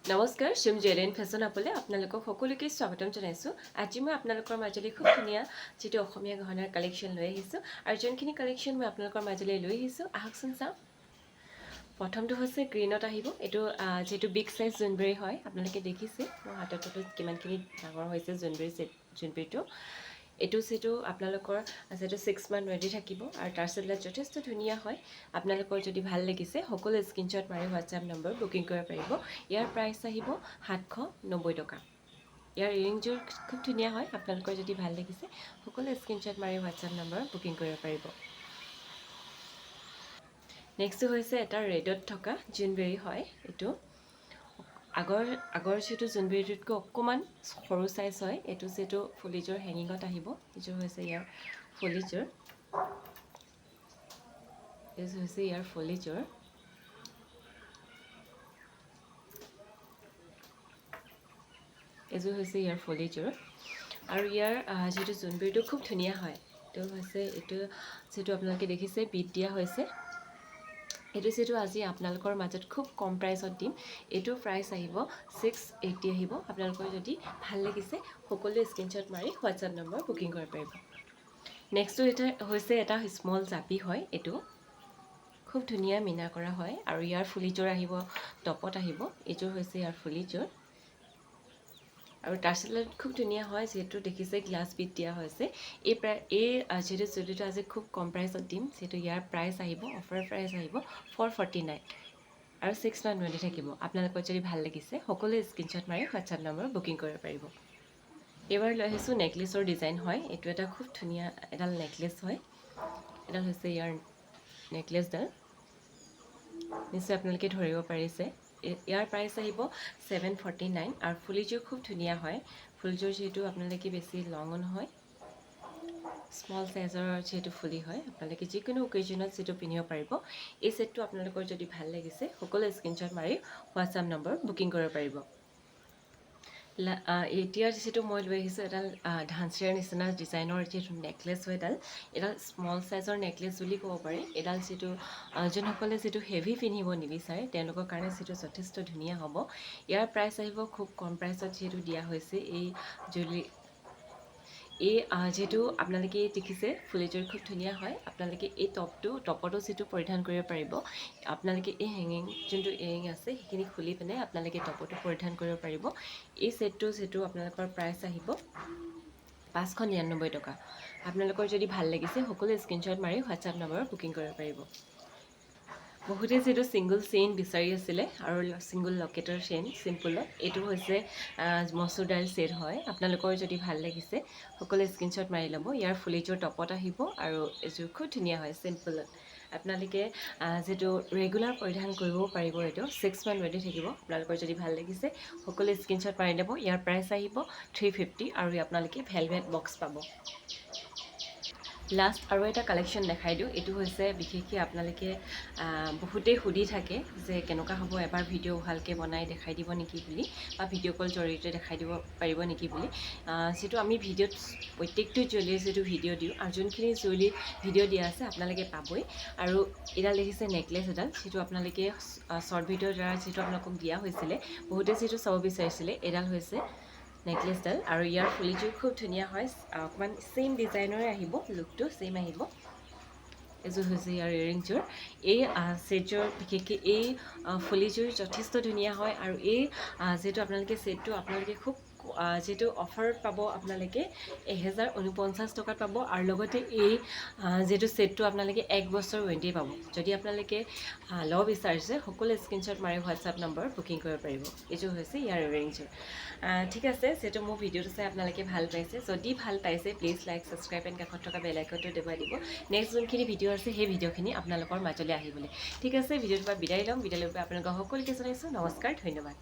নমস্কাৰ শিম জেলেন ফেশ্বন আপলে আপোনালোকক সকলোকে স্বাগতম জনাইছোঁ। আজি মই আপোনালোকৰ মাজলৈ খুব ধুনীয়া যিটো অসমীয়া গহনাৰ কালেকশ্যন লৈ আহিছোঁ আৰু যোনখিনি কালেকশ্যন মই আপোনালোকৰ মাজলৈ লৈ আহিছোঁ আহকচোন চাওঁ। প্ৰথমটো হৈছে গ্ৰীণত আহিব। এইটো যিটো বিগ চাইজ জোনবেৰী হয়, আপোনালোকে দেখিছে মোৰ হাতত কিমানখিনি ডাঙৰ হৈছে জোনবেৰীটো। এইটো যিটো আপোনালোকৰ যিটো 6 মান্থ ৰেডি থাকিব আৰু তাৰ চেটবিলাক যথেষ্ট ধুনীয়া হয়। আপোনালোকৰ যদি ভাল লাগিছে সকলো স্ক্ৰীনশ্বট মাৰি হোৱাটছআপ নম্বৰ বুকিং কৰিব পাৰিব। ইয়াৰ প্ৰাইচ আহিব 790 টকা। ইয়াৰ ইয়েৰিংযোৰ খুব ধুনীয়া হয়। আপোনালোকৰ যদি ভাল লাগিছে সকলো স্ক্ৰীনশ্বট মাৰি হোৱাটছআপ নম্বৰ বুকিং কৰিব পাৰিব। নেক্সটটো হৈছে এটা ৰেডত থকা জোনবেৰী হয়। এইটো আগৰ যিটো জোনবেৰীটোতকৈ অকণমান সৰু চাইজ হয়। এইটো যিটো ফুলিযোৰ হেঙিঙত আহিব, এইযোৰ হৈছে ইয়াৰ ফুলিযোৰ। এইযোৰ হৈছে ইয়াৰ ফুলিযোৰ। এইযোৰ হৈছে ইয়াৰ ফুলিযোৰ আৰু ইয়াৰ যিটো জোনবেৰীটো খুব ধুনীয়া হয়। এইটো হৈছে যিটো আপোনালোকে দেখিছে বিট দিয়া হৈছে। এইটো যিটো আজি আপোনালোকৰ মাজত খুব কম প্ৰাইচত দিম। এইটোৰ প্ৰাইচ আহিব 680 আহিব। আপোনালোকৰ যদি ভাল লাগিছে সকলোৱে স্ক্ৰীনশ্বট মাৰি হোৱাটছআপ নম্বৰ বুকিং কৰিব পাৰিব। নেক্সটটো এটা হৈছে এটা স্মল জাপি হয়। এইটো খুব ধুনীয়া মিনা কৰা হয় আৰু ইয়াৰ ফুলিযোৰ আহিব টপত আহিব। এইযোৰ হৈছে ইয়াৰ ফুলিযোৰ আৰু টাৰ্চেলত খুব ধুনীয়া হয়। যিহেতু দেখিছে গ্লাছ বিট দিয়া হৈছে। এই যিটো চুলিটো আজি খুব কম প্ৰাইচত দিম। যিহেতু ইয়াৰ প্ৰাইচ আহিব, অফাৰ প্ৰাইচ আহিব 449 আৰু 6 মান্থ ৰেডি থাকিব। আপোনালোকৰ যদি ভাল লাগিছে সকলোৱে স্ক্ৰীনশ্বট মাৰি হোৱাটছআপ নম্বৰ বুকিং কৰিব পাৰিব। এইবাৰ লৈ আহিছোঁ নেকলেছৰ ডিজাইন হয়। এইটো এটা খুব ধুনীয়া এডাল নেকলেছ হয়। এডাল হৈছে ইয়াৰ নেকলেছডাল, নিশ্চয় আপোনালোকে ধৰিব পাৰিছে। ইয়াৰ প্ৰাইচ আহিব 749 আৰু ফুলিযোৰ খুব ধুনীয়া হয়। ফুলযোৰ যিহেতু আপোনালোকে বেছি লঙো নহয়, স্মল চাইজৰ যিহেতু ফুলি হয়, আপোনালোকে যিকোনো অকেজনত যিটো পিন্ধিব পাৰিব। এই ছেটটো আপোনালোকৰ যদি ভাল লাগিছে সকলো স্ক্ৰীনশ্বট মাৰি হোৱাটছআপ নম্বৰ বুকিং কৰিব পাৰিব। এতিয়া যিটো মই লৈ আহিছোঁ এডাল ধানচিৰাৰ নিচিনা ডিজাইনৰ যিটো নেকলেছ হয়। এডাল স্মল চাইজৰ নেকলেছ বুলি ক'ব পাৰি। এডাল যিটো যোনসকলে যিটো হেভি পিন্ধিব নিবিচাৰে তেওঁলোকৰ কাৰণে যিটো যথেষ্ট ধুনীয়া হ'ব। ইয়াৰ প্ৰাইচ আহিব খুব কম প্ৰাইচত যিহেতু দিয়া হৈছে। যিটো আপোনালোকে দেখিছে ফুলিযোৰ খুব ধুনীয়া হয়। আপোনালোকে এই টপতো যিটো পৰিধান কৰিব পাৰিব। আপোনালোকে এই হেঙিং যোনটো ইয়েৰিং আছে সেইখিনি খুলি পিনে আপোনালোকে টপতো পৰিধান কৰিব পাৰিব। এই ছেটটো যিটো আপোনালোকৰ প্ৰাইচ আহিব 599 টকা। আপোনালোকৰ যদি ভাল লাগিছে সকলো স্ক্ৰীনশ্বট মাৰি হোৱাটছআপ নম্বৰ বুকিং কৰিব পাৰিব। বহুতে যিটো ছিংগল চেইন বিচাৰি আছিলে আৰু ছিংগল লকেটৰ চেইন চিম্পুলত, এইটো হৈছে মচুৰ দাইল ছেট হয়। আপোনালোকৰ যদি ভাল লাগিছে সকলো স্ক্ৰীনশ্বট মাৰি ল'ব। ইয়াৰ ফুলিযোৰ টপত আহিব আৰু এযোৰ খুব ধুনীয়া হয় চিম্পুলত। আপোনালোকে যিটো ৰেগুলাৰ পৰিধান কৰিবও পাৰিব। এইটো 6 মান্থ ৰেডি থাকিব। আপোনালোকৰ যদি ভাল লাগিছে সকলো স্ক্ৰীনশ্বট মাৰি ল'ব। ইয়াৰ প্ৰাইচ আহিব 350 আৰু আপোনালোকে ভেলভেট বক্স পাব। লাষ্ট আৰু এটা কালেকশ্যন দেখাই দিওঁ। এইটো হৈছে বিশেষকৈ আপোনালোকে বহুতেই সুধি থাকে যে কেনেকুৱা হ'ব, এবাৰ ভিডিঅ' ভালকৈ বনাই দেখাই দিব নেকি বুলি, বা ভিডিঅ' কল জৰিয়তে দেখাই দিব পাৰিব নেকি বুলি। যিটো আমি ভিডিঅ'ত প্ৰত্যেকটো জুৱেলাৰী যিটো ভিডিঅ' দিওঁ আৰু যোনখিনি জুৱেলাৰী ভিডিঅ' দিয়া আছে আপোনালোকে পাবই। আৰু এডাল দেখিছে নেকলেছ এডাল, যিটো আপোনালোকে শ্বৰ্ট ভিডিঅ'ৰ দ্বাৰা যিটো আপোনালোকক দিয়া হৈছিলে, বহুতে যিটো চাব বিচাৰিছিলে, এডাল হৈছে নেকলেছডাল আৰু ইয়াৰ ফুলিযোৰ খুব ধুনীয়া হয়। অকণমান ছেইম ডিজাইনৰে আহিব, লুকটো ছেইম আহিব। এইযোৰ হৈছে ইয়াৰ ইয়েৰিংযোৰ। এই ছেটযোৰ বিশেষকৈ এই ফুলিযোৰ যথেষ্ট ধুনীয়া হয় আৰু এই যিটো আপোনালোকে ছেটটো আপোনালোকে খুব যিটো অফাৰত পাব, আপোনালোকে 1049 টকাত পাব আৰু লগতে এই যিটো ছেটটো আপোনালোকে 1 বছৰ ৱাৰেণ্টি পাব। যদি আপোনালোকে ল'ব বিচাৰিছে সকলো স্ক্ৰীনশ্বট মাৰি হোৱাটছআপ নম্বৰ বুকিং কৰিব পাৰিব। এইযোৰ হৈছে ইয়াৰ ইয়েৰিংযোৰ। ঠিক আছে, যিহেতু মোৰ ভিডিঅ'টো চাই আপোনালোকে ভাল পাইছে, যদি ভাল পাইছে প্লিজ লাইক, ছাবস্ক্ৰাইব এণ্ড কাষত থকা বেল আইকনটো দবাই দিব। নেক্সট যোনখিনি ভিডিঅ' আছে সেই ভিডিঅ'খিনি আপোনালোকৰ মাজলৈ আহিবলৈ। ঠিক আছে, ভিডিঅ'টোৰ পৰা বিদায় ল'ম। বিদায় লৈ আপোনালোকক সকলোকে জনাইছোঁ নমস্কাৰ, ধন্যবাদ।